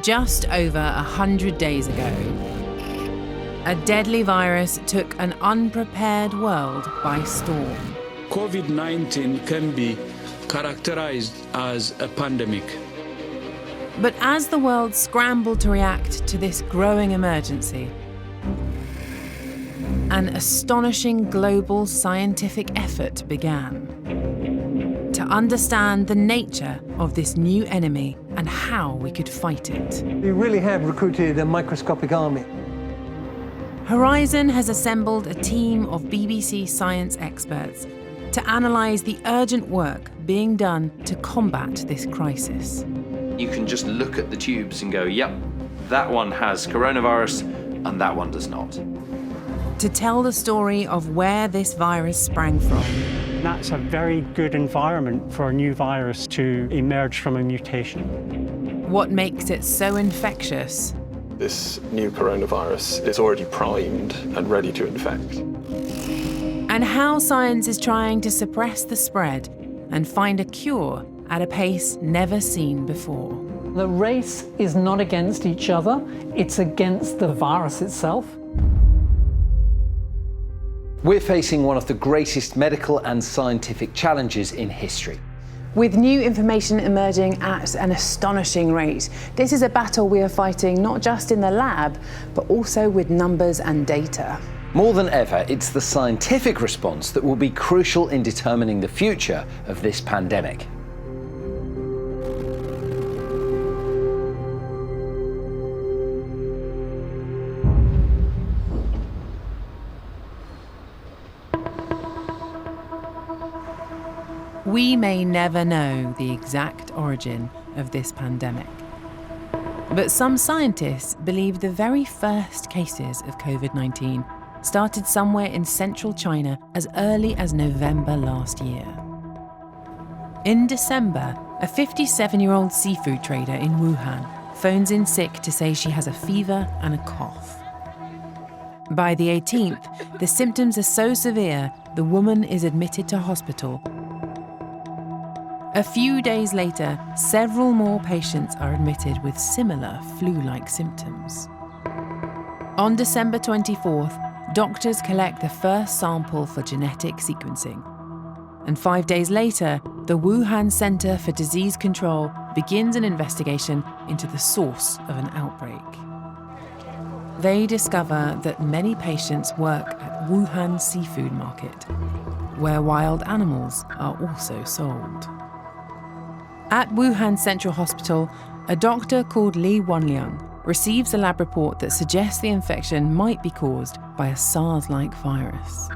Just over 100 days ago, a deadly virus took an unprepared world by storm. COVID-19 can be characterized as a pandemic. But as the world scrambled to react to this growing emergency, an astonishing global scientific effort began to understand the nature of this new enemy and how we could fight it. We really have recruited a microscopic army. Horizon has assembled a team of BBC science experts to analyse the urgent work being done to combat this crisis. You can just look at the tubes and go, yep, that one has coronavirus and that one does not. To tell the story of where this virus sprang from. That's a very good environment for a new virus to emerge from a mutation. What makes it so infectious? This new coronavirus is already primed and ready to infect. And how science is trying to suppress the spread and find a cure at a pace never seen before. The race is not against each other, it's against the virus itself. We're facing one of the greatest medical and scientific challenges in history. With new information emerging at an astonishing rate, this is a battle we are fighting not just in the lab, but also with numbers and data. More than ever, it's the scientific response that will be crucial in determining the future of this pandemic. We may never know the exact origin of this pandemic. But some scientists believe the very first cases of COVID-19 started somewhere in central China as early as November last year. In December, a 57-year-old seafood trader in Wuhan phones in sick to say she has a fever and a cough. By the 18th, the symptoms are so severe, the woman is admitted to hospital. A few days later, several more patients are admitted with similar flu-like symptoms. On December 24th, doctors collect the first sample for genetic sequencing. And 5 days later, the Wuhan Center for Disease Control begins an investigation into the source of an outbreak. They discover that many patients work at Wuhan Seafood Market, where wild animals are also sold. At Wuhan Central Hospital, a doctor called Li Wenliang receives a lab report that suggests the infection might be caused by a SARS-like virus.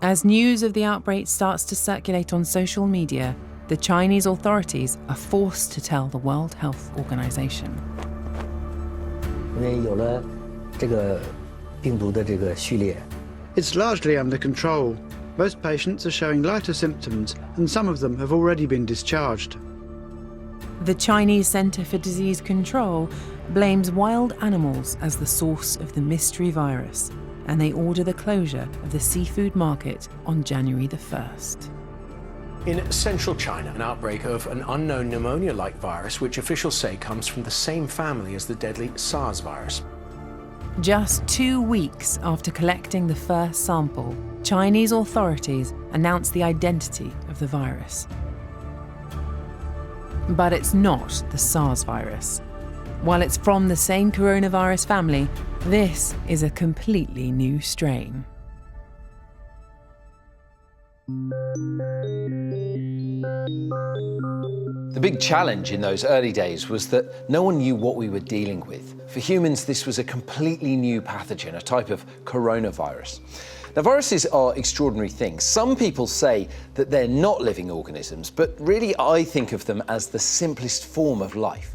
As news of the outbreak starts to circulate on social media, the Chinese authorities are forced to tell the World Health Organization. 因为有了这个病毒的这个序列。 It's largely under control. Most patients are showing lighter symptoms, and some of them have already been discharged. The Chinese Center for Disease Control blames wild animals as the source of the mystery virus, and they order the closure of the seafood market on January the 1st. In central China, an outbreak of an unknown pneumonia-like virus, which officials say comes from the same family as the deadly SARS virus. Just 2 weeks after collecting the first sample, Chinese authorities announced the identity of the virus. But it's not the SARS virus. While it's from the same coronavirus family, this is a completely new strain. The big challenge in those early days was that no one knew what we were dealing with. For humans, this was a completely new pathogen, a type of coronavirus. Now, viruses are extraordinary things. Some people say that they're not living organisms, but really I think of them as the simplest form of life.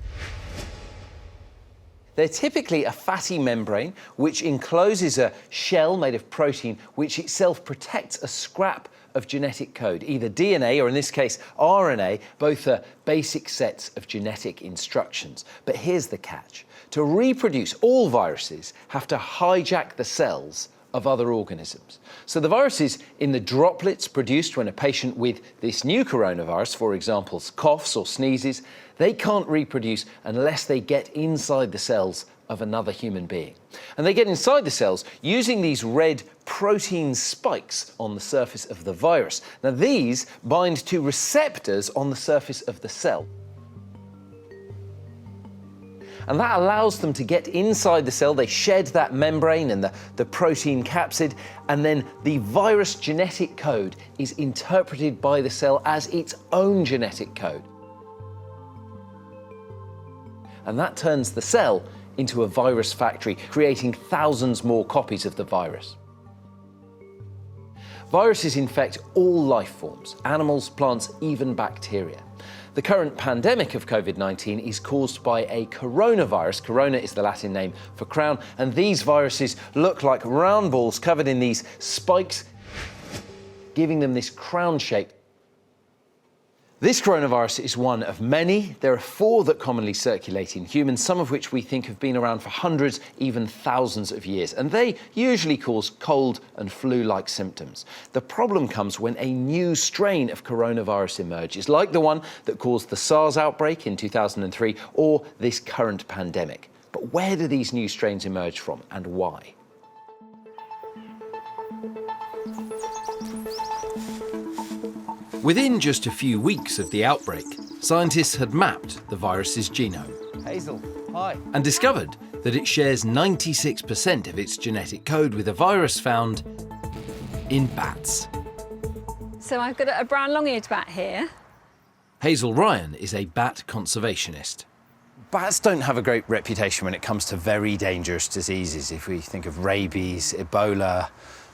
They're typically a fatty membrane which encloses a shell made of protein which itself protects a scrap of genetic code, either DNA or in this case RNA. Both are basic sets of genetic instructions. But here's the catch. To reproduce, all viruses have to hijack the cells of other organisms. So the viruses in the droplets produced when a patient with this new coronavirus, for example, coughs or sneezes, they can't reproduce unless they get inside the cells of another human being. And they get inside the cells using these red protein spikes on the surface of the virus. Now these bind to receptors on the surface of the cell. And that allows them to get inside the cell. They shed that membrane and the protein capsid, and then the virus genetic code is interpreted by the cell as its own genetic code. And that turns the cell into a virus factory, creating thousands more copies of the virus. Viruses infect all life forms, animals, plants, even bacteria. The current pandemic of COVID-19 is caused by a coronavirus. Corona is the Latin name for crown, and these viruses look like round balls covered in these spikes, giving them this crown shape. This coronavirus is one of many. There are 4 that commonly circulate in humans, some of which we think have been around for hundreds, even thousands of years. And they usually cause cold and flu-like symptoms. The problem comes when a new strain of coronavirus emerges, like the one that caused the SARS outbreak in 2003 or this current pandemic. But where do these new strains emerge from and why? Within just a few weeks of the outbreak, scientists had mapped the virus's genome. Hazel, hi. And discovered that it shares 96% of its genetic code with a virus found in bats. So I've got a brown long-eared bat here. Hazel Ryan is a bat conservationist. Bats don't have a great reputation when it comes to very dangerous diseases. If we think of rabies, Ebola,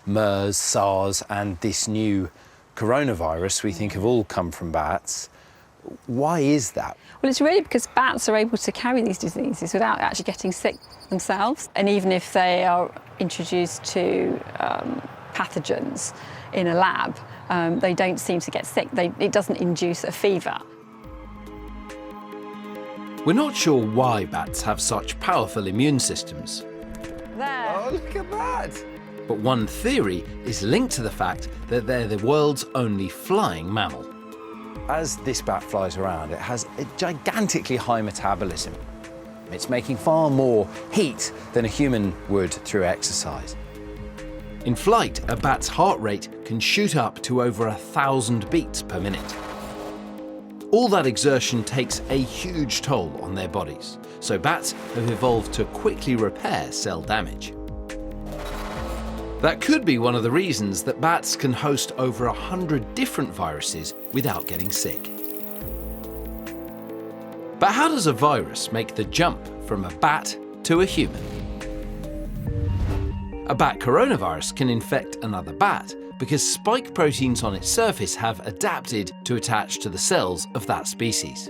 MERS, SARS, and this new coronavirus, we think have all come from bats. Why is that? Well, it's really because bats are able to carry these diseases without actually getting sick themselves. And even if they are introduced to pathogens in a lab, they don't seem to get sick. It doesn't induce a fever. We're not sure why bats have such powerful immune systems. There. Oh, look at that. But one theory is linked to the fact that they're the world's only flying mammal. As this bat flies around, it has a gigantically high metabolism. It's making far more heat than a human would through exercise. In flight, a bat's heart rate can shoot up to over 1,000 beats per minute. All that exertion takes a huge toll on their bodies, so bats have evolved to quickly repair cell damage. That could be one of the reasons that bats can host over 100 different viruses without getting sick. But how does a virus make the jump from a bat to a human? A bat coronavirus can infect another bat because spike proteins on its surface have adapted to attach to the cells of that species.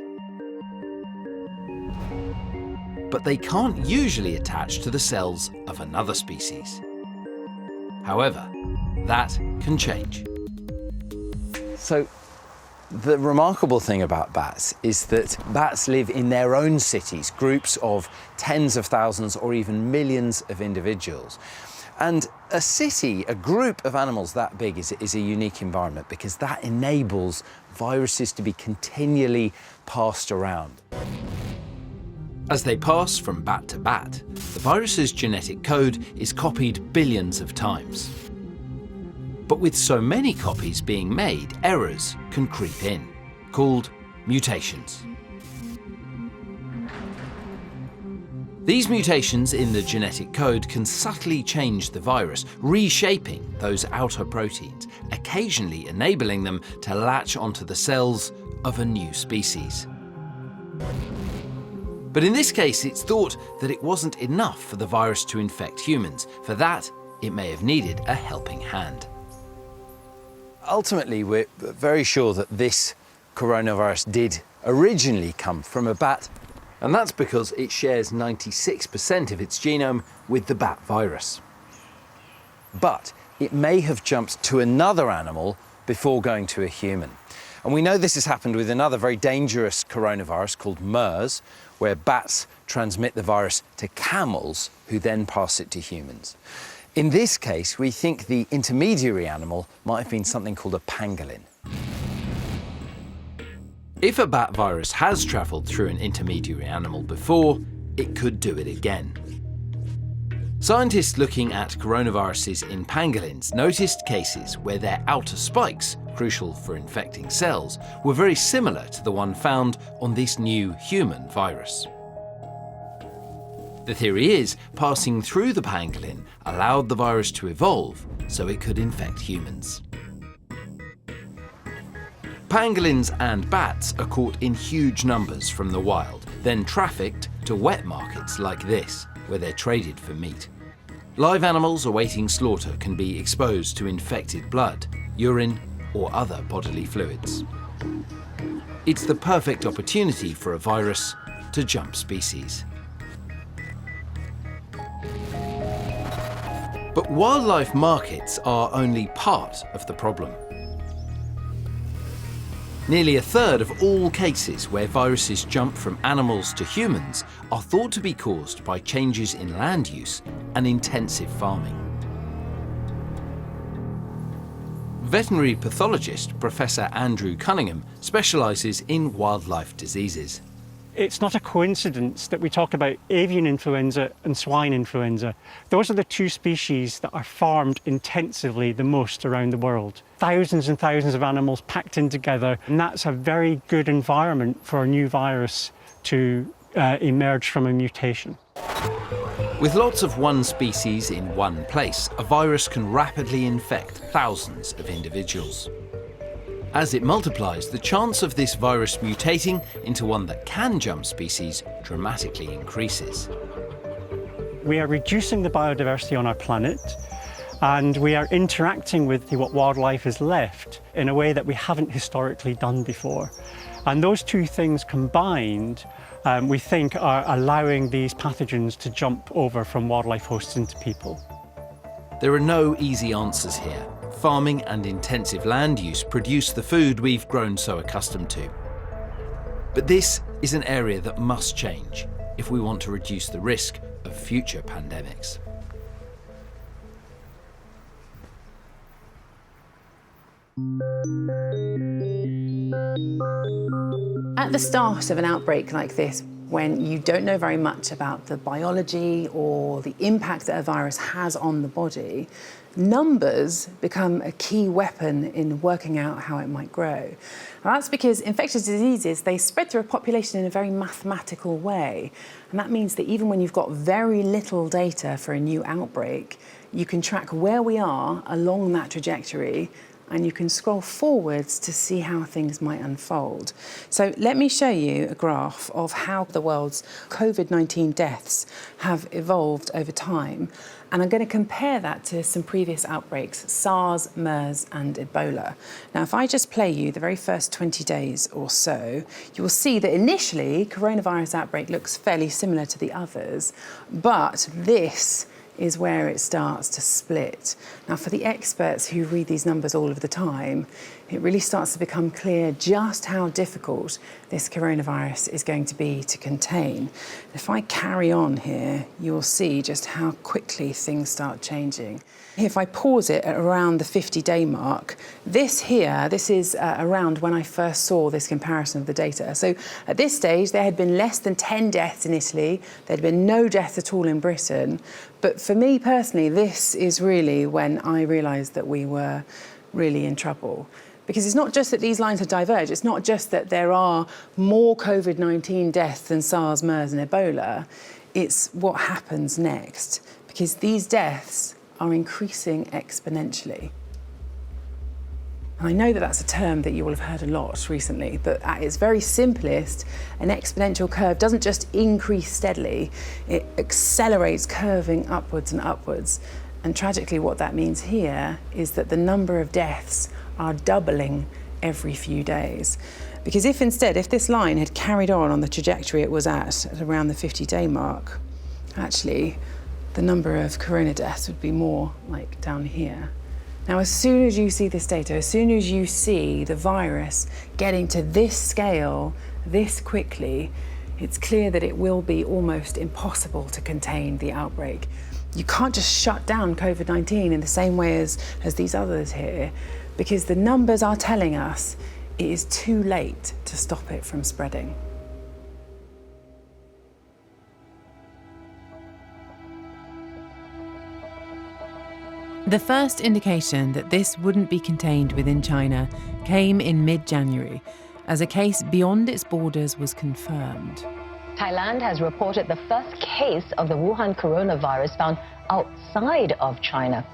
But they can't usually attach to the cells of another species. However, that can change. So, the remarkable thing about bats is that bats live in their own cities, groups of tens of thousands or even millions of individuals. And a city, a group of animals that big is a unique environment because that enables viruses to be continually passed around. As they pass from bat to bat, the virus's genetic code is copied billions of times. But with so many copies being made, errors can creep in, called mutations. These mutations in the genetic code can subtly change the virus, reshaping those outer proteins, occasionally enabling them to latch onto the cells of a new species. But in this case, it's thought that it wasn't enough for the virus to infect humans. For that, it may have needed a helping hand. Ultimately, we're very sure that this coronavirus did originally come from a bat, and that's because it shares 96% of its genome with the bat virus. But it may have jumped to another animal before going to a human. And we know this has happened with another very dangerous coronavirus called MERS, where bats transmit the virus to camels who then pass it to humans. In this case, we think the intermediary animal might have been something called a pangolin. If a bat virus has travelled through an intermediary animal before, it could do it again. Scientists looking at coronaviruses in pangolins noticed cases where their outer spikes, crucial for infecting cells, were very similar to the one found on this new human virus. The theory is, passing through the pangolin allowed the virus to evolve so it could infect humans. Pangolins and bats are caught in huge numbers from the wild, then trafficked to wet markets like this, where they're traded for meat. Live animals awaiting slaughter can be exposed to infected blood, urine, or other bodily fluids. It's the perfect opportunity for a virus to jump species. But wildlife markets are only part of the problem. Nearly a third of all cases where viruses jump from animals to humans are thought to be caused by changes in land use and intensive farming. Veterinary pathologist Professor Andrew Cunningham specialises in wildlife diseases. It's not a coincidence that we talk about avian influenza and swine influenza. Those are the two species that are farmed intensively the most around the world. Thousands and thousands of animals packed in together, and that's a very good environment for a new virus to emerge from a mutation. With lots of one species in one place, a virus can rapidly infect thousands of individuals. As it multiplies, the chance of this virus mutating into one that can jump species dramatically increases. We are reducing the biodiversity on our planet, and we are interacting with what wildlife is left in a way that we haven't historically done before. And those two things combined, we think, are allowing these pathogens to jump over from wildlife hosts into people. There are no easy answers here. Farming and intensive land use produce the food we've grown so accustomed to. But this is an area that must change if we want to reduce the risk of future pandemics. At the start of an outbreak like this, when you don't know very much about the biology or the impact that a virus has on the body, numbers become a key weapon in working out how it might grow. And that's because infectious diseases, they spread through a population in a very mathematical way. And that means that even when you've got very little data for a new outbreak, you can track where we are along that trajectory, and you can scroll forwards to see how things might unfold. So let me show you a graph of how the world's COVID-19 deaths have evolved over time. And I'm going to compare that to some previous outbreaks, SARS, MERS, and Ebola. Now, if I just play you the very first 20 days or so, you will see that initially, coronavirus outbreak looks fairly similar to the others, but this is where it starts to split. Now, for the experts who read these numbers all of the time, it really starts to become clear just how difficult this coronavirus is going to be to contain. If I carry on here, you'll see just how quickly things start changing. If I pause it at around the 50-day mark, this is around when I first saw this comparison of the data. So at this stage, there had been less than 10 deaths in Italy. There had been no deaths at all in Britain. But for me personally, this is really when I realised that we were really in trouble. Because it's not just that these lines have diverged, it's not just that there are more COVID-19 deaths than SARS, MERS and Ebola, it's what happens next. Because these deaths are increasing exponentially. And I know that that's a term that you will have heard a lot recently, but at its very simplest, an exponential curve doesn't just increase steadily, it accelerates, curving upwards and upwards. And tragically, what that means here is that the number of deaths are doubling every few days. Because if this line had carried on the trajectory it was at around the 50-day mark, actually, the number of corona deaths would be more like down here. Now, as soon as you see this data, as soon as you see the virus getting to this scale, this quickly, it's clear that it will be almost impossible to contain the outbreak. You can't just shut down COVID-19 in the same way as these others here, because the numbers are telling us it is too late to stop it from spreading. The first indication that this wouldn't be contained within China came in mid-January, as a case beyond its borders was confirmed. Thailand has reported the first case of the Wuhan coronavirus found outside of China.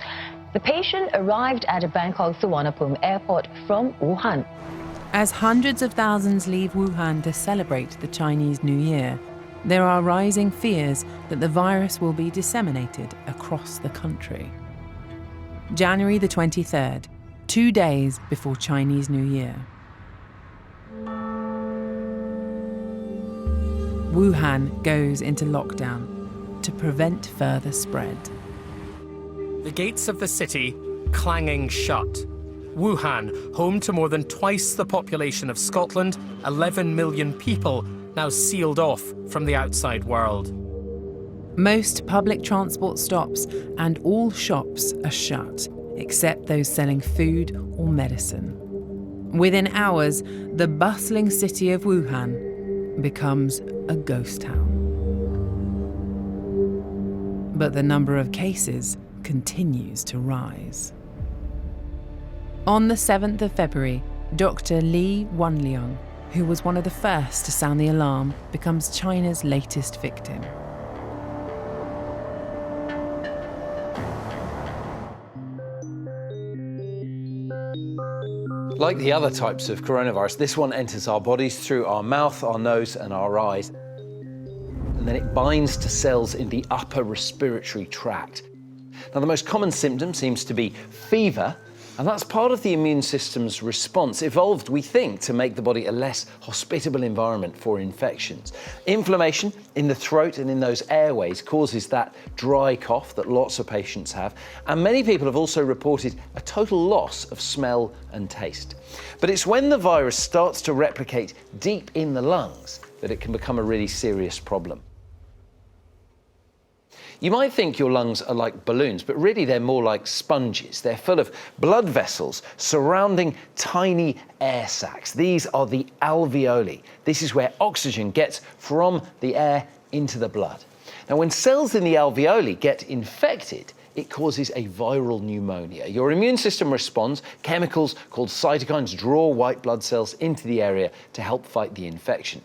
The patient arrived at Bangkok Suvarnabhumi Airport from Wuhan. As hundreds of thousands leave Wuhan to celebrate the Chinese New Year, there are rising fears that the virus will be disseminated across the country. January the 23rd, 2 days before Chinese New Year. Wuhan goes into lockdown to prevent further spread. The gates of the city clanging shut. Wuhan, home to more than twice the population of Scotland, 11 million people, now sealed off from the outside world. Most public transport stops and all shops are shut, except those selling food or medicine. Within hours, the bustling city of Wuhan becomes a ghost town. But the number of cases continues to rise. On the 7th of February, Dr. Li Wenliang, who was one of the first to sound the alarm, becomes China's latest victim. Like the other types of coronavirus, this one enters our bodies through our mouth, our nose, and our eyes. And then it binds to cells in the upper respiratory tract. Now, the most common symptom seems to be fever, and that's part of the immune system's response, evolved, we think, to make the body a less hospitable environment for infections. Inflammation in the throat and in those airways causes that dry cough that lots of patients have, and many people have also reported a total loss of smell and taste. But it's when the virus starts to replicate deep in the lungs that it can become a really serious problem. You might think your lungs are like balloons, but really they're more like sponges. They're full of blood vessels surrounding tiny air sacs. These are the alveoli. This is where oxygen gets from the air into the blood. Now, when cells in the alveoli get infected, it causes a viral pneumonia. Your immune system responds. Chemicals called cytokines draw white blood cells into the area to help fight the infection.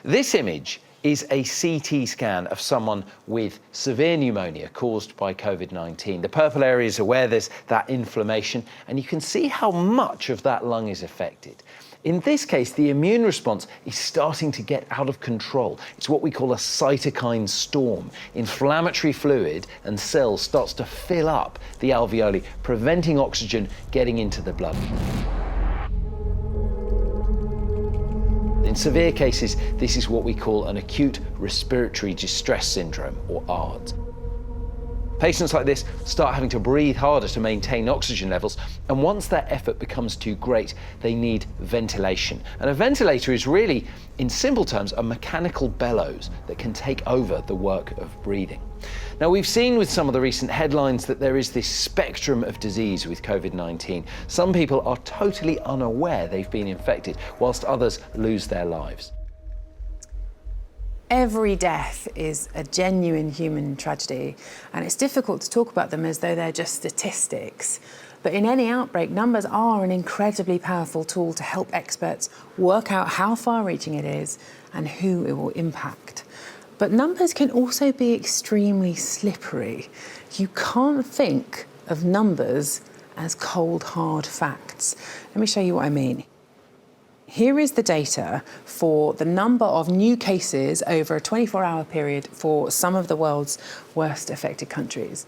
This image is a CT scan of someone with severe pneumonia caused by COVID-19. The purple areas are where there's that inflammation, and you can see how much of that lung is affected. In this case, the immune response is starting to get out of control. It's what we call a cytokine storm. Inflammatory fluid and cells starts to fill up the alveoli, preventing oxygen getting into the blood. In severe cases, this is what we call an acute respiratory distress syndrome, or ARDS. Patients like this start having to breathe harder to maintain oxygen levels, and once that effort becomes too great, they need ventilation. And a ventilator is really, in simple terms, a mechanical bellows that can take over the work of breathing. Now, we've seen with some of the recent headlines that there is this spectrum of disease with COVID-19. Some people are totally unaware they've been infected, whilst others lose their lives. Every death is a genuine human tragedy, and it's difficult to talk about them as though they're just statistics. But in any outbreak, numbers are an incredibly powerful tool to help experts work out how far-reaching it is and who it will impact. But numbers can also be extremely slippery. You can't think of numbers as cold, hard facts. Let me show you what I mean. Here is the data for the number of new cases over a 24-hour period for some of the world's worst affected countries.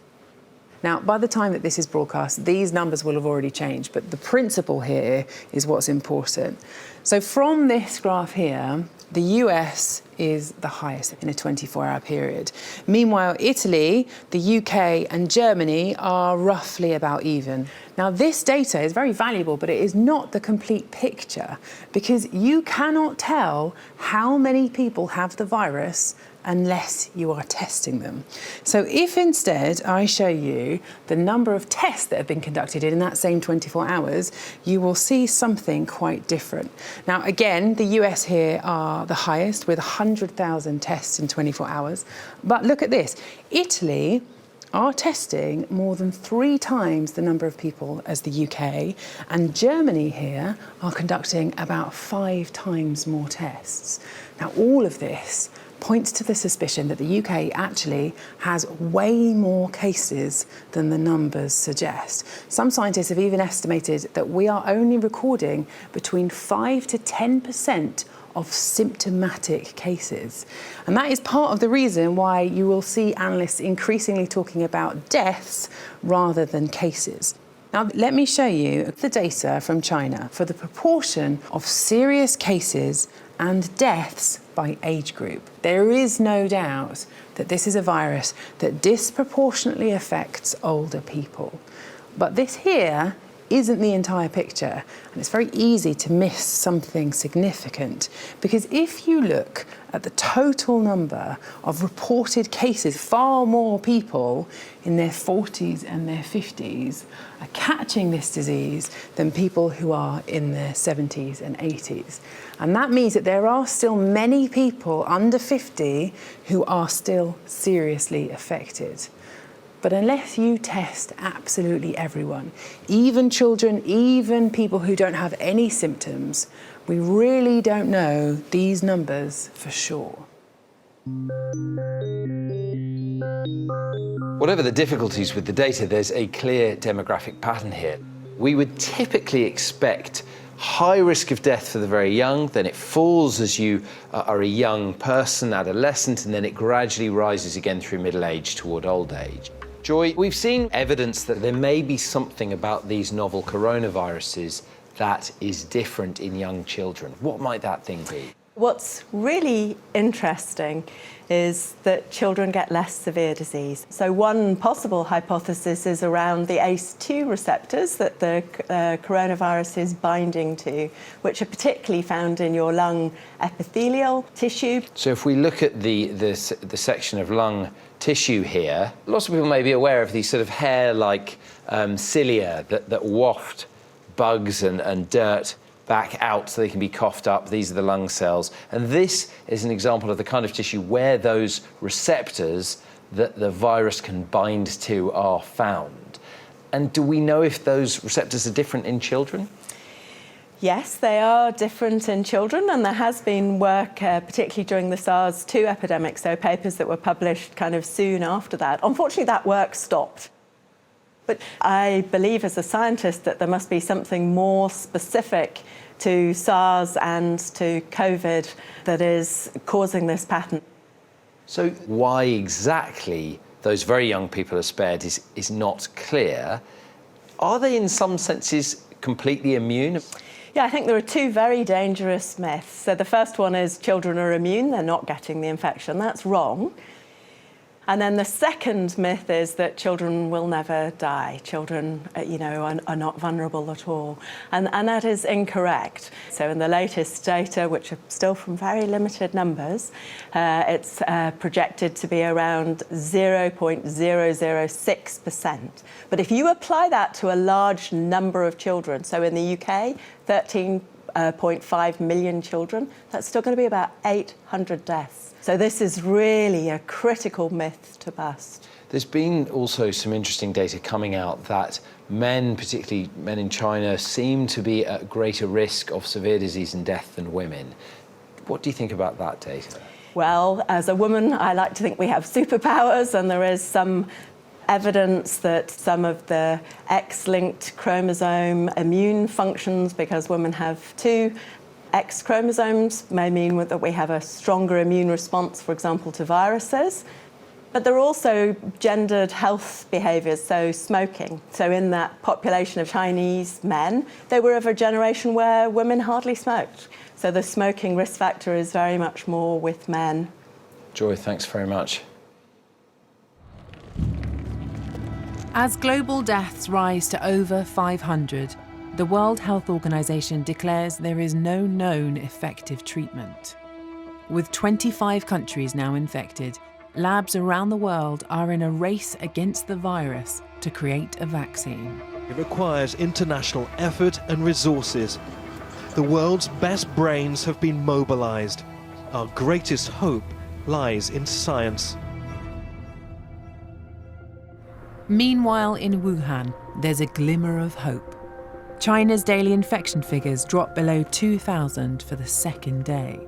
Now, by the time that this is broadcast, these numbers will have already changed, but the principle here is what's important. So from this graph here, the US is the highest in a 24-hour period. Meanwhile, Italy, the UK and Germany are roughly about even. Now, this data is very valuable, but it is not the complete picture, because you cannot tell how many people have the virus unless you are testing them. So if instead I show you the number of tests that have been conducted in that same 24 hours, you will see something quite different. Now, again, the US here are the highest with 100,000 tests in 24 hours. But look at this. Italy are testing more than 3 times the number of people as the UK, and Germany here are conducting about 5 times more tests. Now, all of this points to the suspicion that the UK actually has way more cases than the numbers suggest. Some scientists have even estimated that we are only recording between 5 to 10% of symptomatic cases. And that is part of the reason why you will see analysts increasingly talking about deaths rather than cases. Now, let me show you the data from China for the proportion of serious cases and deaths by age group. There is no doubt that this is a virus that disproportionately affects older people. But this here isn't the entire picture, and it's very easy to miss something significant, because if you look at the total number of reported cases, far more people in their 40s and their 50s are catching this disease than people who are in their 70s and 80s. And that means that there are still many people under 50 who are still seriously affected. But unless you test absolutely everyone, even children, even people who don't have any symptoms, we really don't know these numbers for sure. Whatever the difficulties with the data, there's a clear demographic pattern here. We would typically expect high risk of death for the very young, then it falls as you are a young person, adolescent, and then it gradually rises again through middle age toward old age. Joy, we've seen evidence that there may be something about these novel coronaviruses that is different in young children. What might that thing be? What's really interesting is that children get less severe disease. So one possible hypothesis is around the ACE2 receptors that the coronavirus is binding to, which are particularly found in your lung epithelial tissue. So if we look at the section of lung tissue here, lots of people may be aware of these sort of hair-like cilia that waft bugs and dirt back out so they can be coughed up. These are the lung cells. And this is an example of the kind of tissue where those receptors that the virus can bind to are found. And do we know if those receptors are different in children? Yes, they are different in children, and there has been work, particularly during the SARS-2 epidemic, so papers that were published kind of soon after that. Unfortunately, that work stopped. But I believe as a scientist that there must be something more specific to SARS and to COVID that is causing this pattern. So why exactly those very young people are spared is not clear. Are they in some senses completely immune? Yeah, I think there are 2 very dangerous myths. So the first one is children are immune, they're not getting the infection. That's wrong. And then the second myth is that children will never die. Children, are not vulnerable at all. And that is incorrect. So in the latest data, which are still from very limited numbers, it's projected to be around 0.006%. But if you apply that to a large number of children, so in the UK, 13.5 million children, that's still going to be about 800 deaths. So this is really a critical myth to bust. There's been also some interesting data coming out that men, particularly men in China, seem to be at greater risk of severe disease and death than women. What do you think about that data? Well, as a woman, I like to think we have superpowers, and there is some evidence that some of the X-linked chromosome immune functions, because women have 2 X chromosomes, may mean that we have a stronger immune response, for example, to viruses. But there are also gendered health behaviours, so smoking. So in that population of Chinese men, they were of a generation where women hardly smoked. So the smoking risk factor is very much more with men. Joy, thanks very much. As global deaths rise to over 500, the World Health Organization declares there is no known effective treatment. With 25 countries now infected, labs around the world are in a race against the virus to create a vaccine. It requires international effort and resources. The world's best brains have been mobilized. Our greatest hope lies in science. Meanwhile, in Wuhan, there's a glimmer of hope. China's daily infection figures dropped below 2,000 for the second day.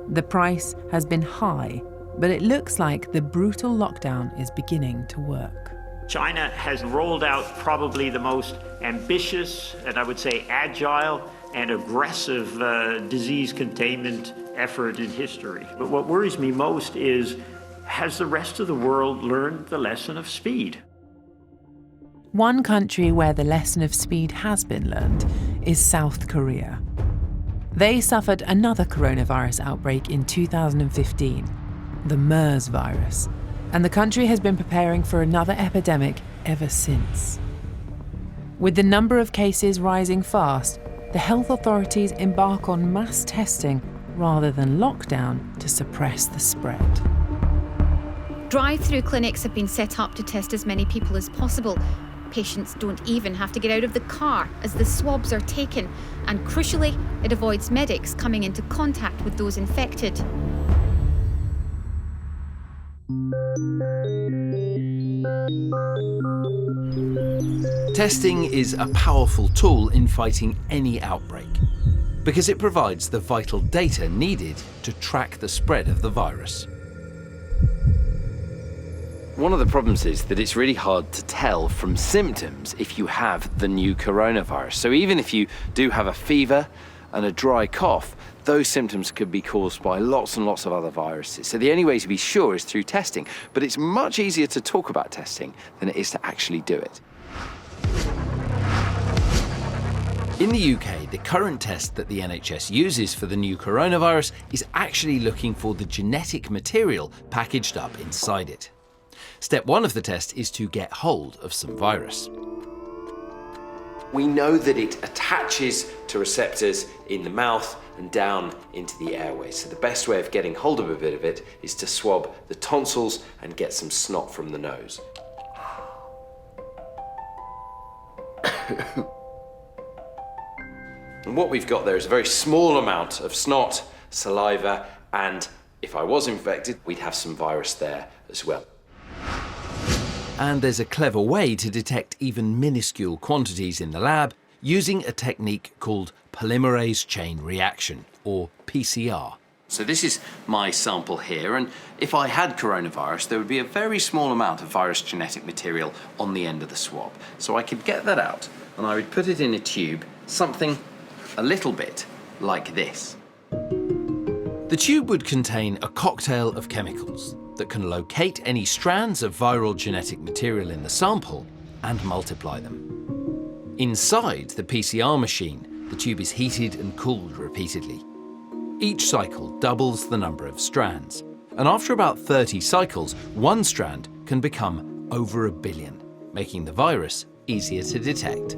The price has been high, but it looks like the brutal lockdown is beginning to work. China has rolled out probably the most ambitious and I would say agile and aggressive disease containment effort in history. But what worries me most is, has the rest of the world learned the lesson of speed? One country where the lesson of speed has been learned is South Korea. They suffered another coronavirus outbreak in 2015, the MERS virus, and the country has been preparing for another epidemic ever since. With the number of cases rising fast, the health authorities embark on mass testing rather than lockdown to suppress the spread. Drive-through clinics have been set up to test as many people as possible. Patients don't even have to get out of the car as the swabs are taken, and crucially, it avoids medics coming into contact with those infected. Testing is a powerful tool in fighting any outbreak because it provides the vital data needed to track the spread of the virus. One of the problems is that it's really hard to tell from symptoms if you have the new coronavirus. So even if you do have a fever and a dry cough, those symptoms could be caused by lots and lots of other viruses. So the only way to be sure is through testing, but it's much easier to talk about testing than it is to actually do it. In the UK, the current test that the NHS uses for the new coronavirus is actually looking for the genetic material packaged up inside it. Step one of the test is to get hold of some virus. We know that it attaches to receptors in the mouth and down into the airways. So the best way of getting hold of a bit of it is to swab the tonsils and get some snot from the nose. And what we've got there is a very small amount of snot, saliva, and if I was infected, we'd have some virus there as well. And there's a clever way to detect even minuscule quantities in the lab using a technique called polymerase chain reaction, or PCR. So this is my sample here, and if I had coronavirus, there would be a very small amount of virus genetic material on the end of the swab. So I could get that out, and I would put it in a tube, something a little bit like this. The tube would contain a cocktail of chemicals that can locate any strands of viral genetic material in the sample and multiply them. Inside the PCR machine, the tube is heated and cooled repeatedly. Each cycle doubles the number of strands, and after about 30 cycles, one strand can become over 1 billion, making the virus easier to detect.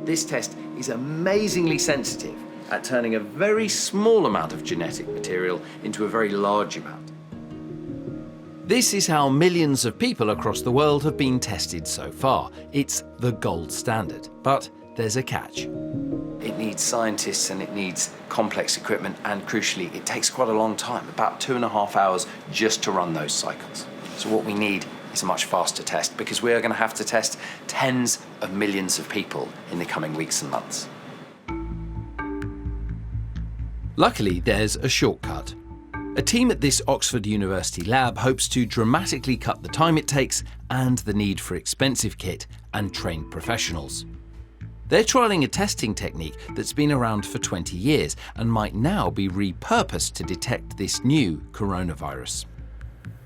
This test is amazingly sensitive at turning a very small amount of genetic material into a very large amount. This is how millions of people across the world have been tested so far. It's the gold standard, but there's a catch. It needs scientists and it needs complex equipment, and crucially, it takes quite a long time, about 2.5 hours just to run those cycles. So what we need is a much faster test, because we are going to have to test tens of millions of people in the coming weeks and months. Luckily, there's a shortcut. A team at this Oxford University lab hopes to dramatically cut the time it takes and the need for expensive kit and trained professionals. They're trialling a testing technique that's been around for 20 years and might now be repurposed to detect this new coronavirus.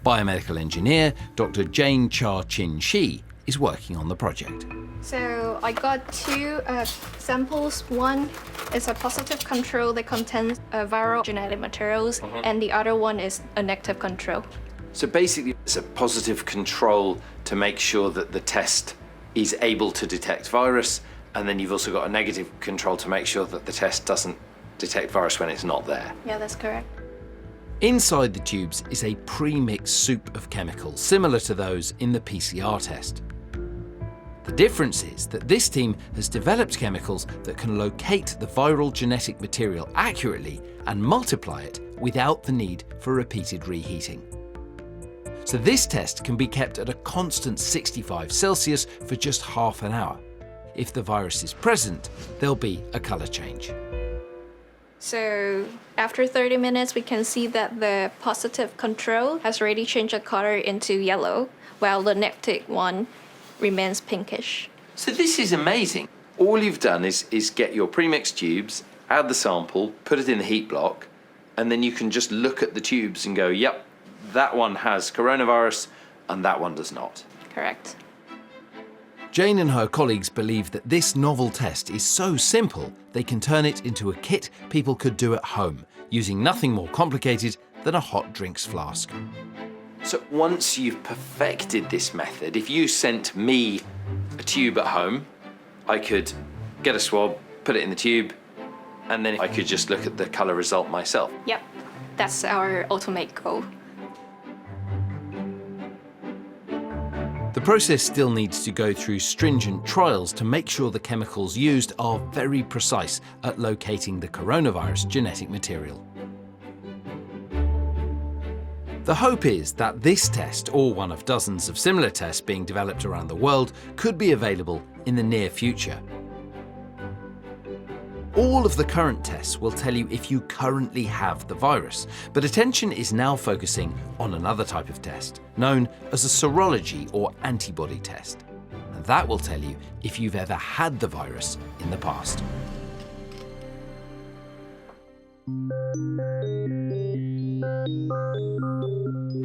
Biomedical engineer Dr. Jane Cha-Chin Shi is working on the project. So I got two samples. One is a positive control that contains viral genetic materials, and the other one is a negative control. So basically, it's a positive control to make sure that the test is able to detect virus, and then you've also got a negative control to make sure that the test doesn't detect virus when it's not there. Yeah, that's correct. Inside the tubes is a pre-mixed soup of chemicals, similar to those in the PCR test. The difference is that this team has developed chemicals that can locate the viral genetic material accurately and multiply it without the need for repeated reheating. So this test can be kept at a constant 65 Celsius for just half an hour. If the virus is present, there'll be a colour change. So after 30 minutes, we can see that the positive control has already changed the color into yellow, while the negative one remains pinkish. So this is amazing. All you've done is get your pre-mixed tubes, add the sample, put it in the heat block, and then you can just look at the tubes and go, yep, that one has coronavirus and that one does not. Correct. Jane and her colleagues believe that this novel test is so simple they can turn it into a kit people could do at home, using nothing more complicated than a hot drinks flask. So once you've perfected this method, if you sent me a tube at home, I could get a swab, put it in the tube, and then I could just look at the colour result myself. Yep, that's our ultimate goal. The process still needs to go through stringent trials to make sure the chemicals used are very precise at locating the coronavirus genetic material. The hope is that this test, or one of dozens of similar tests being developed around the world, could be available in the near future. All of the current tests will tell you if you currently have the virus, but attention is now focusing on another type of test, known as a serology or antibody test. And that will tell you if you've ever had the virus in the past.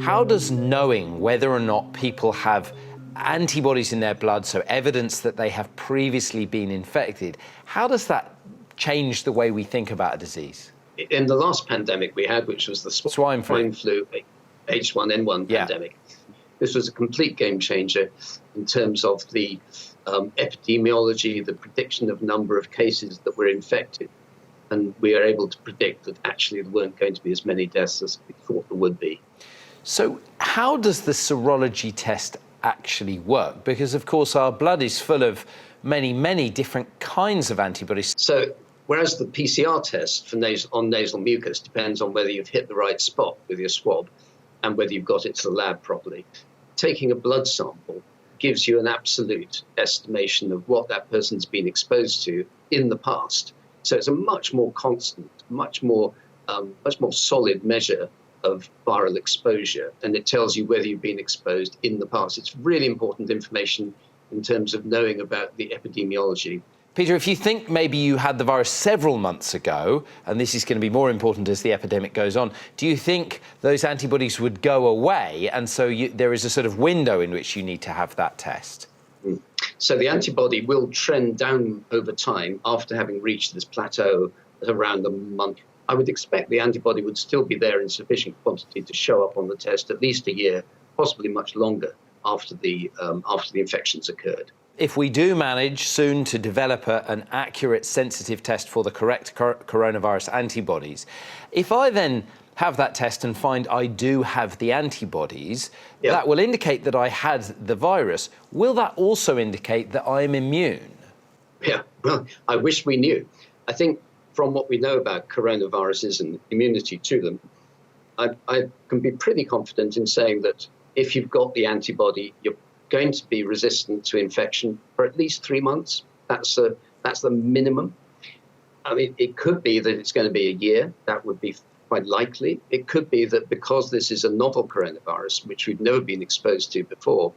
How does knowing whether or not people have antibodies in their blood, so evidence that they have previously been infected, how does that change the way we think about a disease? In the last pandemic we had, which was the swine flu H1N1 pandemic, this was a complete game changer in terms of the epidemiology, the prediction of number of cases that were infected. And we are able to predict that actually there weren't going to be as many deaths as we thought there would be. So how does the serology test actually work? Because, of course, our blood is full of many, many different kinds of antibodies. So whereas the PCR test for nasal mucus depends on whether you've hit the right spot with your swab and whether you've got it to the lab properly, taking a blood sample gives you an absolute estimation of what that person's been exposed to in the past. So it's a much more constant, much more solid measure of viral exposure, and it tells you whether you've been exposed in the past. It's really important information in terms of knowing about the epidemiology. Peter, if you think maybe you had the virus several months ago, and this is going to be more important as the epidemic goes on, do you think those antibodies would go away, and so there is a sort of window in which you need to have that test? So the antibody will trend down over time after having reached this plateau at around a month. I would expect the antibody would still be there in sufficient quantity to show up on the test at least a year, possibly much longer after the infections occurred. If we do manage soon to develop an accurate, sensitive test for the correct coronavirus antibodies, if I then have that test and find I do have the antibodies, that will indicate that I had the virus. Will that also indicate that I'm immune? Yeah, well, I wish we knew. I think from what we know about coronaviruses and immunity to them, I can be pretty confident in saying that if you've got the antibody, you're going to be resistant to infection for at least 3 months. That's the minimum. I mean, it could be that it's going to be a year. That would be quite likely. It could be that because this is a novel coronavirus, which we've never been exposed to before,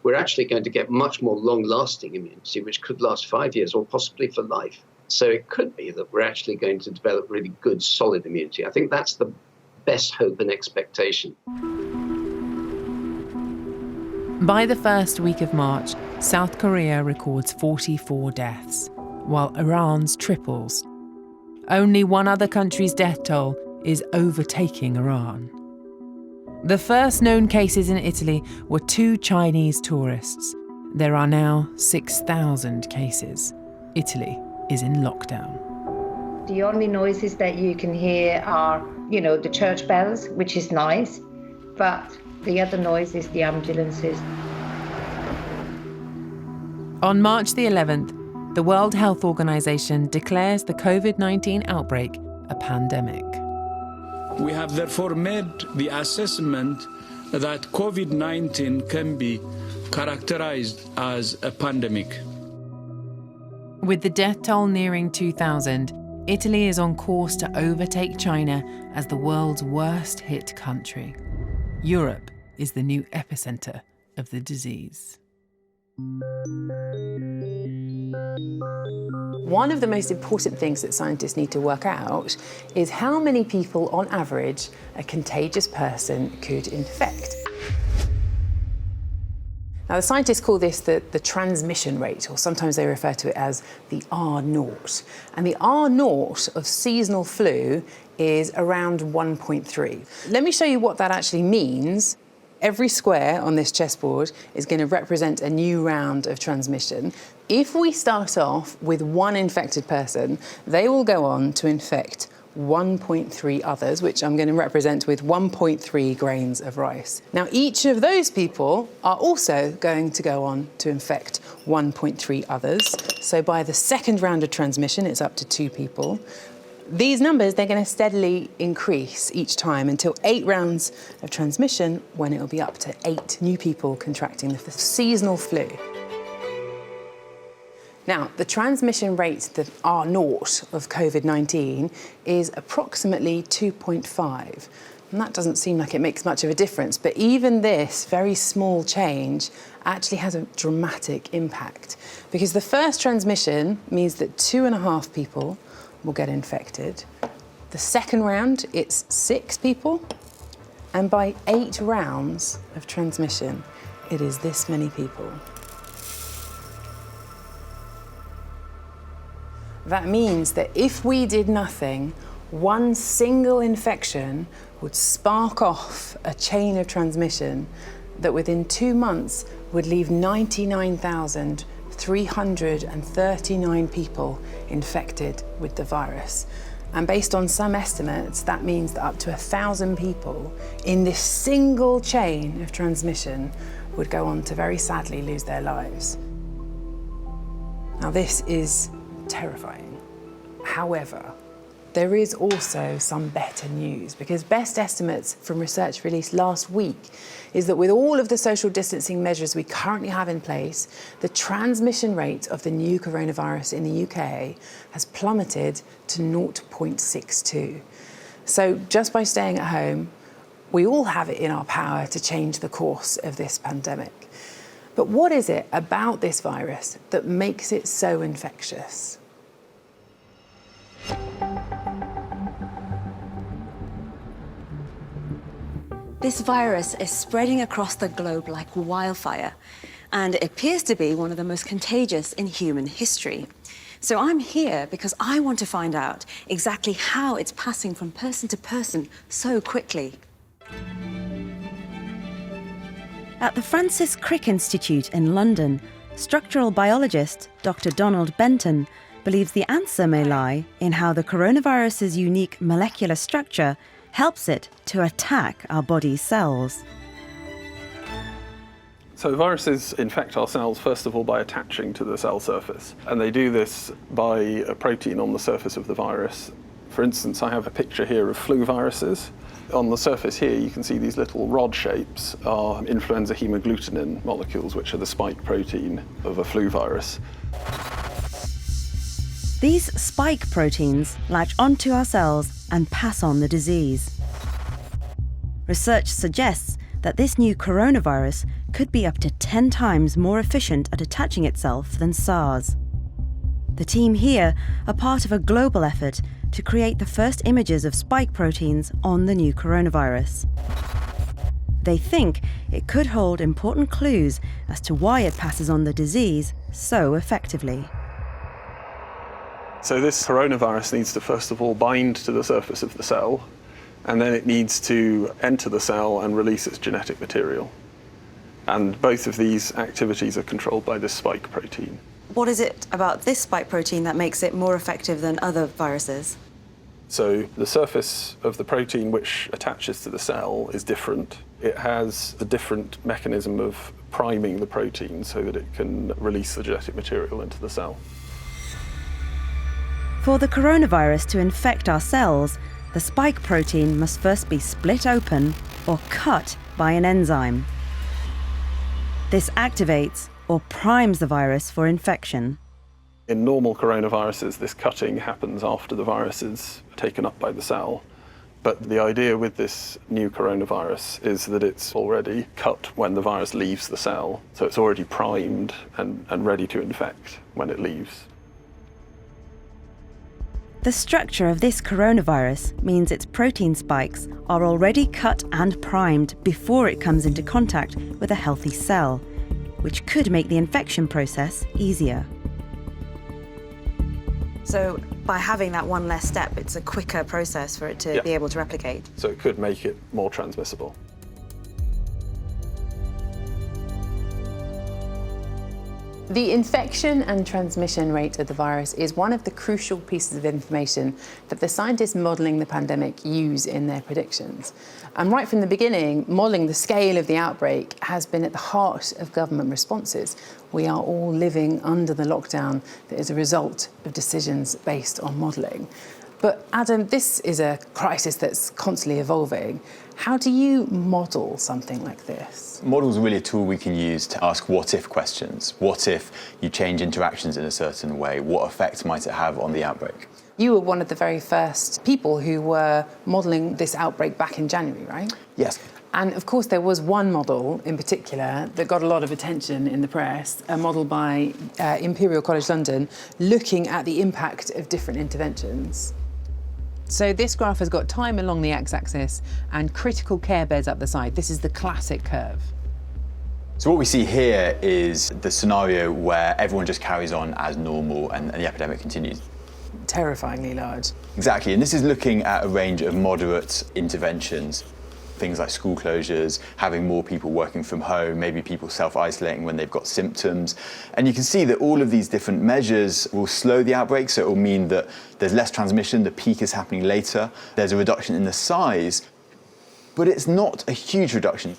we're actually going to get much more long-lasting immunity, which could last 5 years or possibly for life. So it could be that we're actually going to develop really good, solid immunity. I think that's the best hope and expectation. By the first week of March, South Korea records 44 deaths, while Iran's triples. Only one other country's death toll is overtaking Iran. The first known cases in Italy were 2 Chinese tourists. There are now 6,000 cases. Italy is in lockdown. The only noises that you can hear are you know, the church bells, which is nice, but the other noise is the ambulances. On March the 11th, the World Health Organization declares the COVID-19 outbreak a pandemic. We have therefore made the assessment that COVID-19 can be characterized as a pandemic. With the death toll nearing 2,000, Italy is on course to overtake China as the world's worst hit country. Europe is the new epicenter of the disease. One of the most important things that scientists need to work out is how many people, on average, a contagious person could infect. Now, the scientists call this the transmission rate, or sometimes they refer to it as the R0. And the R0 of seasonal flu is around 1.3. Let me show you what that actually means. Every square on this chessboard is going to represent a new round of transmission. If we start off with one infected person, they will go on to infect 1.3 others, which I'm going to represent with 1.3 grains of rice. Now, each of those people are also going to go on to infect 1.3 others. So by the second round of transmission, it's up to 2 people. These numbers, they're going to steadily increase each time until 8 rounds of transmission, when it will be up to 8 new people contracting the seasonal flu. Now, the transmission rate, the R0 of COVID-19, is approximately 2.5. And that doesn't seem like it makes much of a difference, but even this very small change actually has a dramatic impact, because the first transmission means that 2.5 people will get infected. The second round, it's 6 people. And by 8 rounds of transmission, it is this many people. That means that if we did nothing, one single infection would spark off a chain of transmission that within 2 months would leave 99,339 people infected with the virus. And based on some estimates, that means that up to 1,000 people in this single chain of transmission would go on to very sadly lose their lives. Now, this is terrifying. However, there is also some better news, because best estimates from research released last week is that with all of the social distancing measures we currently have in place, the transmission rate of the new coronavirus in the UK has plummeted to 0.62. So just by staying at home, we all have it in our power to change the course of this pandemic. But what is it about this virus that makes it so infectious? This virus is spreading across the globe like wildfire, and it appears to be one of the most contagious in human history. So I'm here because I want to find out exactly how it's passing from person to person so quickly. At the Francis Crick Institute in London, structural biologist Dr. Donald Benton believes the answer may lie in how the coronavirus's unique molecular structure helps it to attack our body's cells. So viruses infect our cells, first of all, by attaching to the cell surface. And they do this by a protein on the surface of the virus. For instance, I have a picture here of flu viruses. On the surface here, you can see these little rod shapes are influenza hemagglutinin molecules, which are the spike protein of a flu virus. These spike proteins latch onto our cells and pass on the disease. Research suggests that this new coronavirus could be up to 10 times more efficient at attaching itself than SARS. The team here are part of a global effort to create the first images of spike proteins on the new coronavirus. They think it could hold important clues as to why it passes on the disease so effectively. So this coronavirus needs to first of all bind to the surface of the cell, and then it needs to enter the cell and release its genetic material. And both of these activities are controlled by this spike protein. What is it about this spike protein that makes it more effective than other viruses? So the surface of the protein which attaches to the cell is different. It has a different mechanism of priming the protein so that it can release the genetic material into the cell. For the coronavirus to infect our cells, the spike protein must first be split open or cut by an enzyme. This activates or primes the virus for infection. In normal coronaviruses, this cutting happens after the virus is taken up by the cell. But the idea with this new coronavirus is that it's already cut when the virus leaves the cell. So it's already primed and ready to infect when it leaves. The structure of this coronavirus means its protein spikes are already cut and primed before it comes into contact with a healthy cell, which could make the infection process easier. So by having that one less step, it's a quicker process for it to be able to replicate. So it could make it more transmissible. The infection and transmission rate of the virus is one of the crucial pieces of information that the scientists modelling the pandemic use in their predictions. And right from the beginning, modelling the scale of the outbreak has been at the heart of government responses. We are all living under the lockdown that is a result of decisions based on modelling. But Adam, this is a crisis that's constantly evolving. How do you model something like this? Models are really a tool we can use to ask what-if questions. What if you change interactions in a certain way? What effect might it have on the outbreak? You were one of the very first people who were modelling this outbreak back in January, right? Yes. And of course, there was one model in particular that got a lot of attention in the press, a model by Imperial College London, looking at the impact of different interventions. So this graph has got time along the x-axis and critical care beds up the side. This is the classic curve. So what we see here is the scenario where everyone just carries on as normal and the epidemic continues. Terrifyingly large. Exactly, and this is looking at a range of moderate interventions. Things like school closures, having more people working from home, maybe people self-isolating when they've got symptoms. And you can see that all of these different measures will slow the outbreak, so it will mean that there's less transmission, the peak is happening later, there's a reduction in the size, but it's not a huge reduction.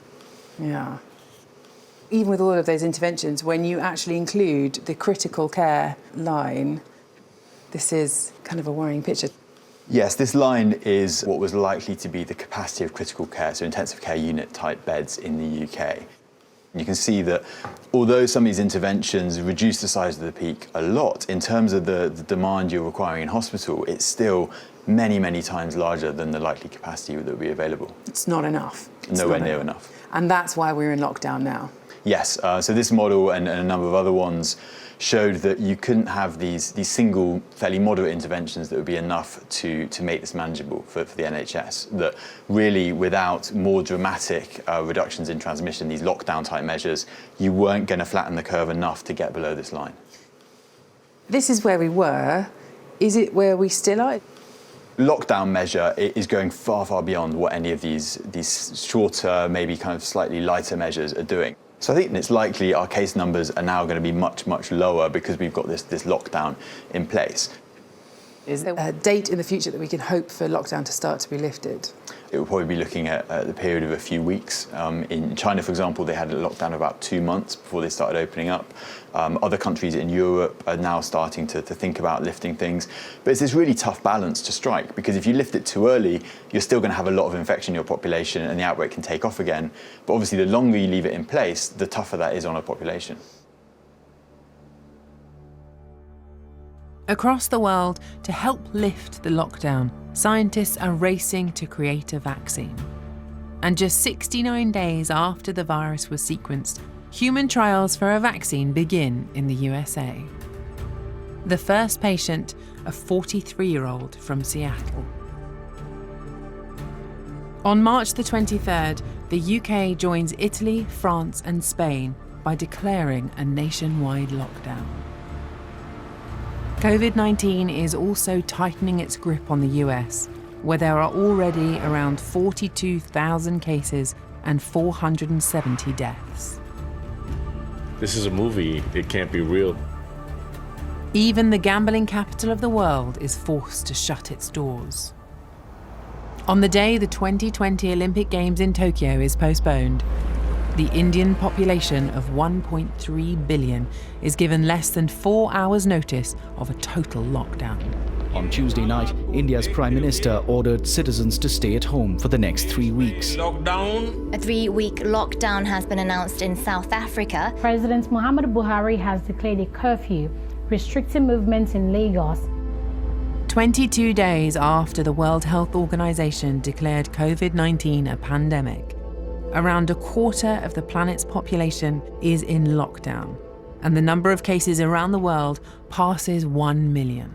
Yeah. Even with all of those interventions, when you actually include the critical care line, this is kind of a worrying picture. Yes, this line is what was likely to be the capacity of critical care, so intensive care unit type beds in the UK. You can see that although some of these interventions reduce the size of the peak a lot, in terms of the demand you're requiring in hospital, it's still many, many times larger than the likely capacity that will be available. It's not enough. Nowhere near enough. And that's why we're in lockdown now. Yes, so this model and a number of other ones showed that you couldn't have these single, fairly moderate interventions that would be enough to make this manageable for the NHS. That really, without more dramatic reductions in transmission, these lockdown-type measures, you weren't going to flatten the curve enough to get below this line. This is where we were. Is it where we still are? Lockdown measure is going far, far beyond what any of these shorter, maybe kind of slightly lighter measures are doing. So I think it's likely our case numbers are now going to be much, much lower because we've got this lockdown in place. Is there a date in the future that we can hope for lockdown to start to be lifted? It will probably be looking at the period of a few weeks. In China, for example, they had a lockdown of about 2 months before they started opening up. Other countries in Europe are now starting to think about lifting things. But it's this really tough balance to strike, because if you lift it too early, you're still going to have a lot of infection in your population and the outbreak can take off again. But obviously, the longer you leave it in place, the tougher that is on a population. Across the world, to help lift the lockdown, scientists are racing to create a vaccine. And just 69 days after the virus was sequenced, human trials for a vaccine begin in the USA. The first patient, a 43-year-old from Seattle. On March the 23rd, the UK joins Italy, France and Spain by declaring a nationwide lockdown. COVID-19 is also tightening its grip on the US, where there are already around 42,000 cases and 470 deaths. This is a movie. It can't be real. Even the gambling capital of the world is forced to shut its doors. On the day the 2020 Olympic Games in Tokyo is postponed, the Indian population of 1.3 billion is given less than 4 hours' notice of a total lockdown. On Tuesday night, India's Prime Minister ordered citizens to stay at home for the next 3 weeks. Lockdown. A 3-week lockdown has been announced in South Africa. President Muhammadu Buhari has declared a curfew, restricting movements in Lagos. 22 days after the World Health Organization declared COVID-19 a pandemic, around a quarter of the planet's population is in lockdown, and the number of cases around the world passes 1 million.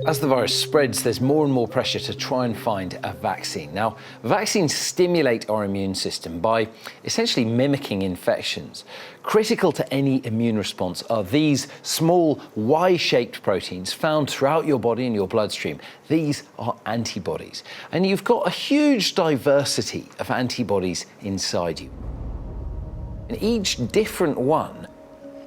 As the virus spreads, there's more and more pressure to try and find a vaccine. Now, vaccines stimulate our immune system by essentially mimicking infections. Critical to any immune response are these small Y-shaped proteins found throughout your body and your bloodstream. These are antibodies. And you've got a huge diversity of antibodies inside you. And each different one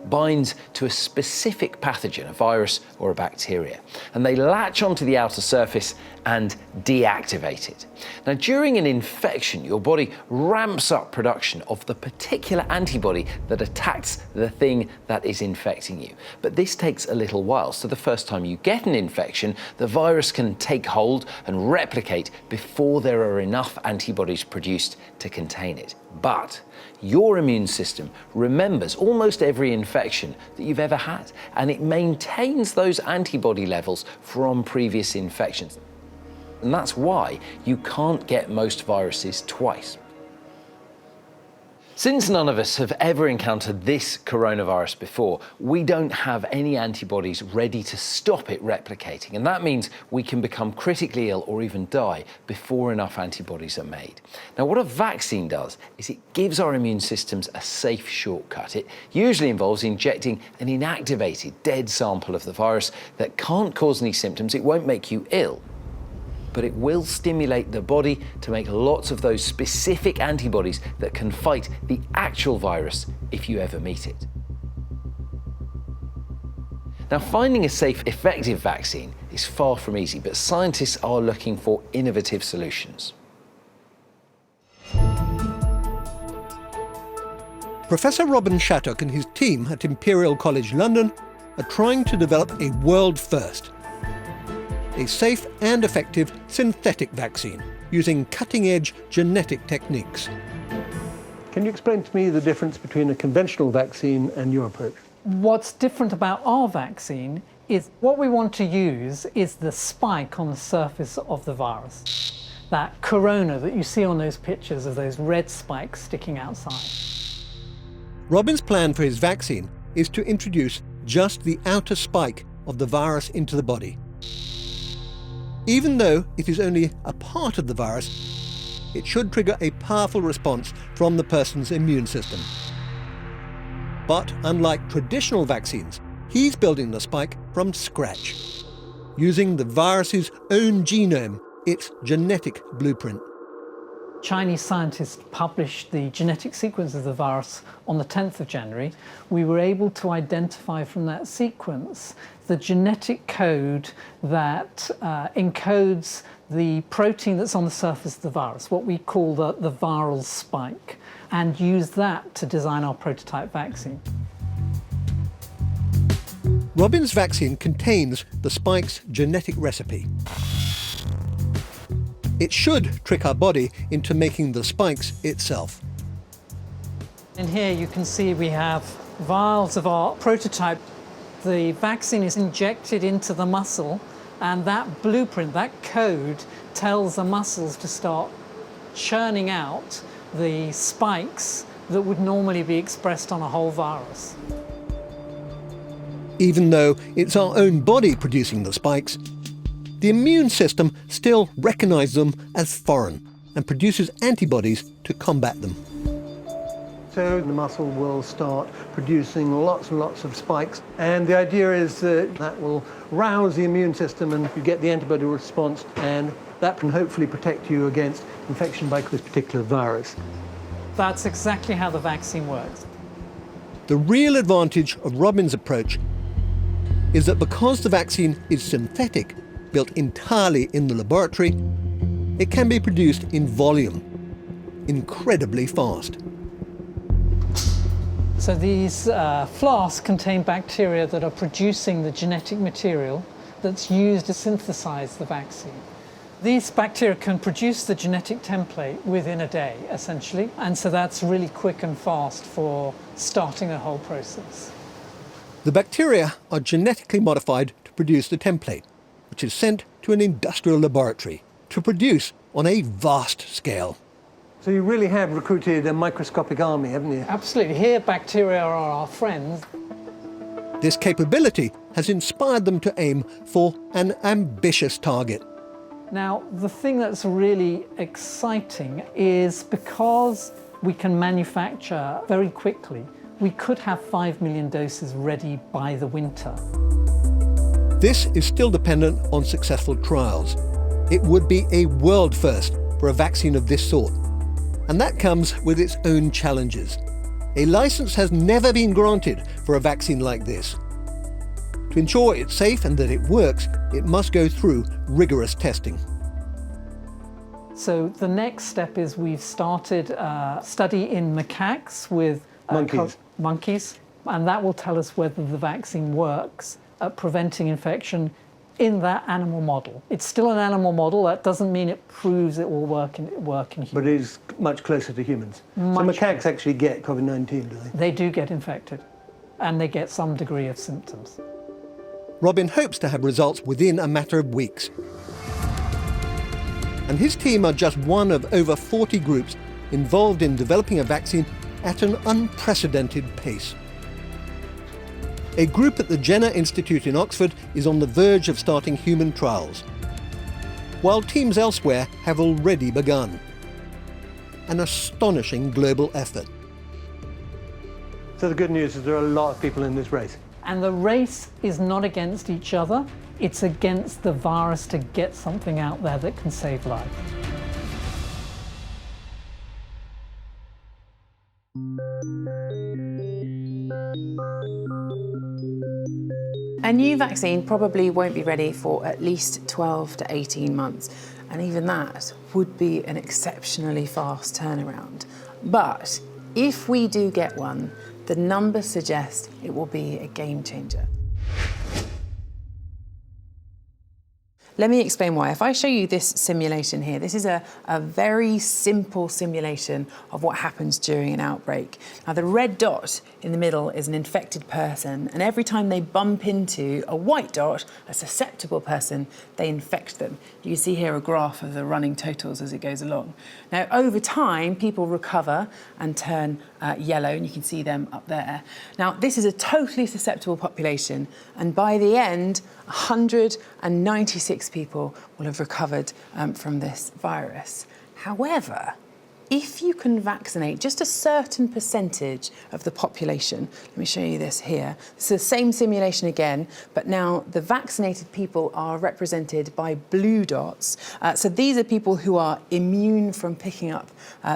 binds to a specific pathogen, a virus or a bacteria, and they latch onto the outer surface and deactivate it. Now, during an infection, your body ramps up production of the particular antibody that attacks the thing that is infecting you. But this takes a little while, so the first time you get an infection, the virus can take hold and replicate before there are enough antibodies produced to contain it. But your immune system remembers almost every infection that you've ever had, and it maintains those antibody levels from previous infections. And that's why you can't get most viruses twice. Since none of us have ever encountered this coronavirus before, we don't have any antibodies ready to stop it replicating, and that means we can become critically ill or even die before enough antibodies are made. Now, what a vaccine does is it gives our immune systems a safe shortcut. It usually involves injecting an inactivated, dead sample of the virus that can't cause any symptoms. It won't make you ill, but it will stimulate the body to make lots of those specific antibodies that can fight the actual virus if you ever meet it. Now, finding a safe, effective vaccine is far from easy, but scientists are looking for innovative solutions. Professor Robin Shattock and his team at Imperial College London are trying to develop a world first: a safe and effective synthetic vaccine using cutting-edge genetic techniques. Can you explain to me the difference between a conventional vaccine and your approach? What's different about our vaccine is what we want to use is the spike on the surface of the virus. That corona that you see on those pictures of those red spikes sticking outside. Robin's plan for his vaccine is to introduce just the outer spike of the virus into the body. Even though it is only a part of the virus, it should trigger a powerful response from the person's immune system. But unlike traditional vaccines, he's building the spike from scratch, using the virus's own genome, its genetic blueprint. Chinese scientists published the genetic sequence of the virus on the 10th of January. We were able to identify from that sequence the genetic code that encodes the protein that's on the surface of the virus, what we call the viral spike, and use that to design our prototype vaccine. Robin's vaccine contains the spike's genetic recipe. It should trick our body into making the spikes itself. In here you can see we have vials of our prototype. The vaccine is injected into the muscle, and that blueprint, that code, tells the muscles to start churning out the spikes that would normally be expressed on a whole virus. Even though it's our own body producing the spikes, the immune system still recognizes them as foreign and produces antibodies to combat them. So the muscle will start producing lots and lots of spikes, and the idea is that that will rouse the immune system and you get the antibody response, and that can hopefully protect you against infection by this particular virus. That's exactly how the vaccine works. The real advantage of Robin's approach is that because the vaccine is synthetic, built entirely in the laboratory, it can be produced in volume, incredibly fast. So these flasks contain bacteria that are producing the genetic material that's used to synthesize the vaccine. These bacteria can produce the genetic template within a day, essentially, and so that's really quick and fast for starting the whole process. The bacteria are genetically modified to produce the template, which is sent to an industrial laboratory to produce on a vast scale. So you really have recruited a microscopic army, haven't you? Absolutely. Here, bacteria are our friends. This capability has inspired them to aim for an ambitious target. Now, the thing that's really exciting is because we can manufacture very quickly, we could have 5 million doses ready by the winter. This is still dependent on successful trials. It would be a world first for a vaccine of this sort. And that comes with its own challenges. A license has never been granted for a vaccine like this. To ensure it's safe and that it works, it must go through rigorous testing. So the next step is we've started a study in macaques with monkeys, and that will tell us whether the vaccine works at preventing infection in that animal model. It's still an animal model. That doesn't mean it proves it will work in humans. But it is much closer to humans. So macaques actually get COVID-19, do they? They do get infected, and they get some degree of symptoms. Robin hopes to have results within a matter of weeks. And his team are just one of over 40 groups involved in developing a vaccine at an unprecedented pace. A group at the Jenner Institute in Oxford is on the verge of starting human trials, while teams elsewhere have already begun. An astonishing global effort. So the good news is there are a lot of people in this race. And the race is not against each other, it's against the virus to get something out there that can save lives. A new vaccine probably won't be ready for at least 12 to 18 months, and even that would be an exceptionally fast turnaround. But if we do get one, the numbers suggest it will be a game changer. Let me explain why. If I show you this simulation here, this is a very simple simulation of what happens during an outbreak. Now, the red dot in the middle is an infected person, and every time they bump into a white dot, a susceptible person, they infect them. You see here a graph of the running totals as it goes along. Now, over time, people recover and turn yellow, and you can see them up there. Now, this is a totally susceptible population, and by the end, 196 people will have recovered from this virus. However, if you can vaccinate just a certain percentage of the population, let me show you this here. It's the same simulation again, but now the vaccinated people are represented by blue dots. So these are people who are immune from picking up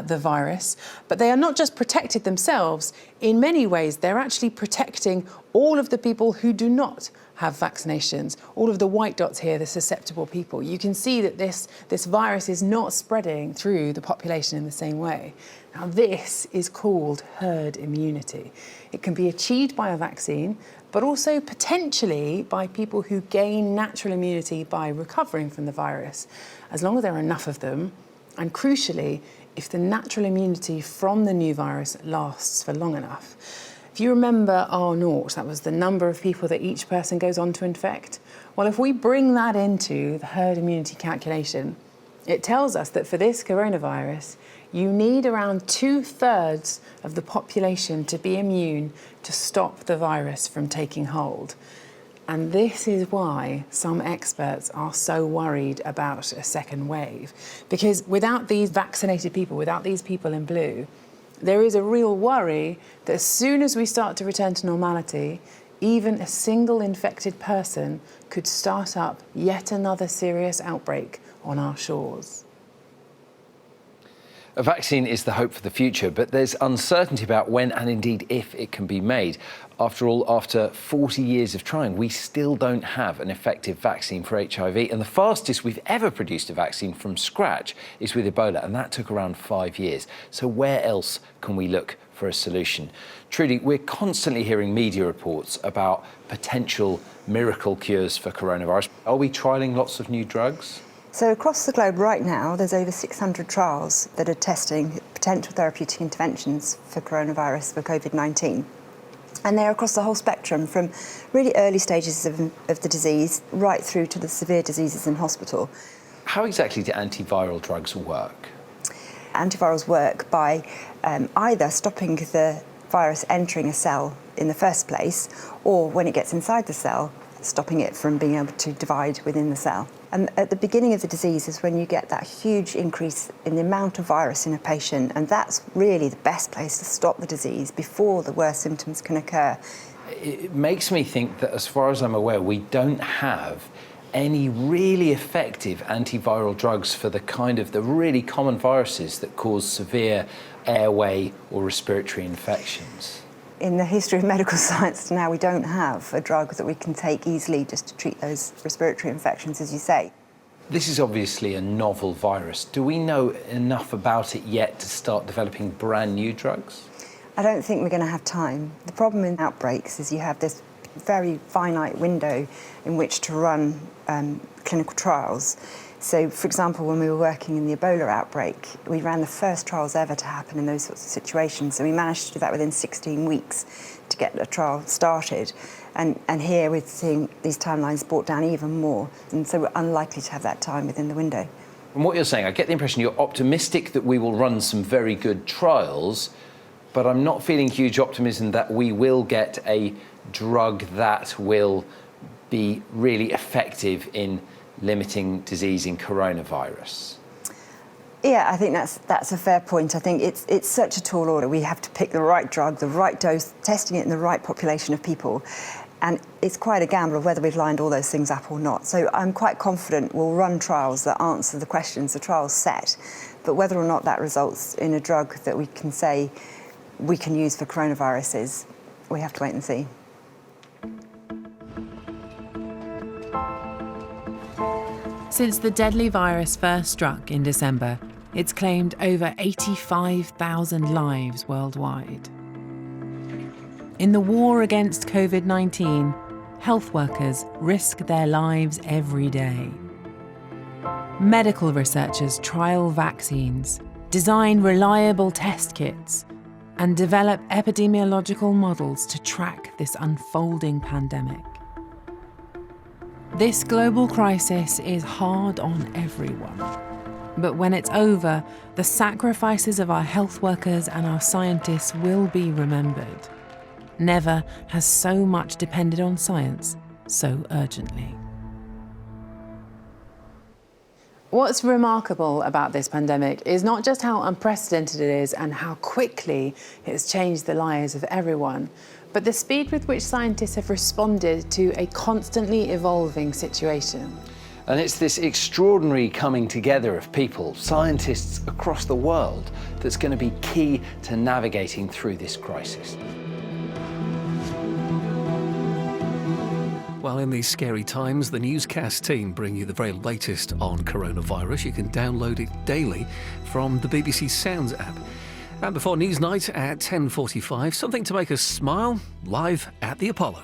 the virus, but they are not just protected themselves. In many ways, they're actually protecting all of the people who do not have vaccinations. All of the white dots here, the susceptible people. You can see that this virus is not spreading through the population in the same way. Now, this is called herd immunity. It can be achieved by a vaccine, but also potentially by people who gain natural immunity by recovering from the virus, as long as there are enough of them, and crucially, if the natural immunity from the new virus lasts for long enough. If you remember R0, that was the number of people that each person goes on to infect. Well, if we bring that into the herd immunity calculation, it tells us that for this coronavirus, you need around 2/3 of the population to be immune to stop the virus from taking hold. And this is why some experts are so worried about a second wave. Because without these vaccinated people, without these people in blue, there is a real worry that as soon as we start to return to normality, even a single infected person could start up yet another serious outbreak on our shores. A vaccine is the hope for the future, but there's uncertainty about when and indeed if it can be made. After all, after 40 years of trying, we still don't have an effective vaccine for HIV, and the fastest we've ever produced a vaccine from scratch is with Ebola, and that took around 5 years. So where else can we look for a solution? Trudy, we're constantly hearing media reports about potential miracle cures for coronavirus. Are we trialling lots of new drugs? So across the globe right now, there's over 600 trials that are testing potential therapeutic interventions for coronavirus, for COVID-19. And they're across the whole spectrum, from really early stages of the disease right through to the severe diseases in hospital. How exactly do antiviral drugs work? Antivirals work by either stopping the virus entering a cell in the first place, or when it gets inside the cell, stopping it from being able to divide within the cell. And at the beginning of the disease is when you get that huge increase in the amount of virus in a patient, and that's really the best place to stop the disease before the worst symptoms can occur. It makes me think that, as far as I'm aware, we don't have any really effective antiviral drugs for the really common viruses that cause severe airway or respiratory infections. In the history of medical science now, we don't have a drug that we can take easily just to treat those respiratory infections, as you say. This is obviously a novel virus. Do we know enough about it yet to start developing brand new drugs? I don't think we're going to have time. The problem in outbreaks is you have this very finite window in which to run clinical trials. So, for example, when we were working in the Ebola outbreak, we ran the first trials ever to happen in those sorts of situations. So we managed to do that within 16 weeks to get the trial started. And here we're seeing these timelines brought down even more. And so we're unlikely to have that time within the window. From what you're saying, I get the impression you're optimistic that we will run some very good trials, but I'm not feeling huge optimism that we will get a drug that will be really effective in limiting disease in coronavirus. Yeah, I think that's a fair point. I think it's such a tall order. We have to pick the right drug, the right dose, testing it in the right population of people. And it's quite a gamble of whether we've lined all those things up or not. So I'm quite confident we'll run trials that answer the questions the trials set. But whether or not that results in a drug that we can say we can use for coronaviruses, we have to wait and see. Since the deadly virus first struck in December, it's claimed over 85,000 lives worldwide. In the war against COVID-19, health workers risk their lives every day. Medical researchers trial vaccines, design reliable test kits, and develop epidemiological models to track this unfolding pandemic. This global crisis is hard on everyone. But when it's over, the sacrifices of our health workers and our scientists will be remembered. Never has so much depended on science so urgently. What's remarkable about this pandemic is not just how unprecedented it is and how quickly it's changed the lives of everyone, but the speed with which scientists have responded to a constantly evolving situation. And it's this extraordinary coming together of people, scientists across the world, that's going to be key to navigating through this crisis. Well, in these scary times, the newscast team bring you the very latest on coronavirus. You can download it daily from the BBC Sounds app. And before Newsnight at 10:45, something to make us smile, live at the Apollo.